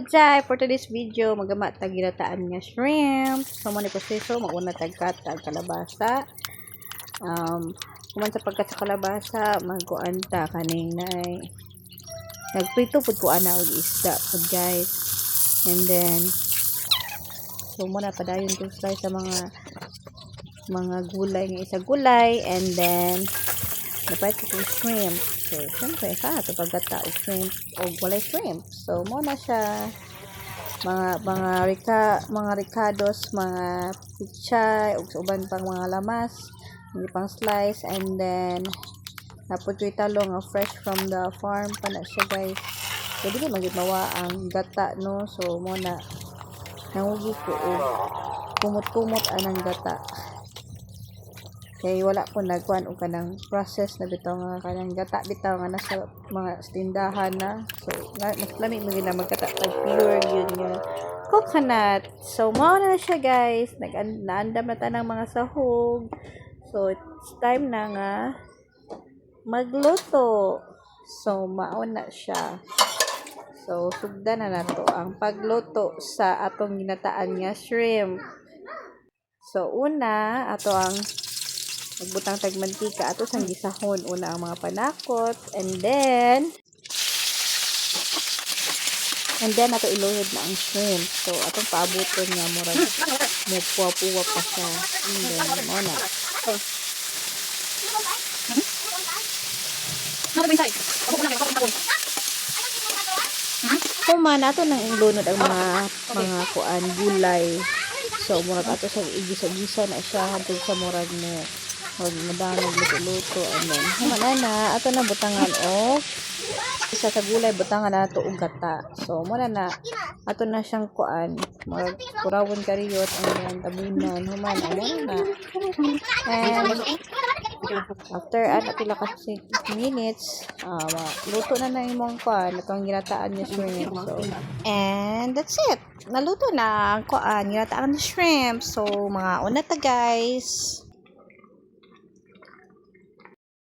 Jai, for today's video, magama tag ginataan nga shrimp. So, mo ni proseso, mauna tagkat tag kalabasa. Kuman sa pagkat sa kalabasa, magkuan ta kaning nay. Nagprito pud ko ana og isda pud guys. And then so muna padayon to slice sa mga gulay nga isa gulay, and then dapat ko shrimp. So, siyempre, ito pagkata og shrimp o walay shrimp. So, muna siya mga ricados, mga pichay, ug uban pang mga lamas, hindi pang slice, and then napod ko talong nga fresh from the farm pa na siya guys. So, dili magid mawa ang gata no. So, muna nangugi ko og kumot-kumot anang gata. Kaya wala ko nagkuhan o kanang process na bitaw nga kanang gata bitaw nga nasa mga tindahan na. So, mas lamig mo na magkatatag pure yun yung coconut. So, mao na siya guys. Naandam na ta ng mga sahog. So, it's time na nga magluto. So, mao na siya. So, sugdan na nato ang pagluto sa atong ginataan nga shrimp. So, una, ato ang magbutang tag mantika ato sang gisahon una ang mga panakot, and then ato iluhod na ang shrimp. So atong paabuton nga murag mo puwa-puwa pa siya, and then mo na kuman ato nang ilunod ang mga kuan gulay. So murag ato sa igisa-gisa na siya hangtod sa murag mo madanog luto-luto, and then humanana ato na butangan og isa sa gulay, butangan na ato og gata. So muna na ato na siyang kuan mag kurawon kariyot ang tabunan humana na. And after pila ka 6 minutes luto na imong kuan atong ginataan niya shrimp. So and that's it, naluto na ang kuan ginataan ni shrimp. So mga una ta guys.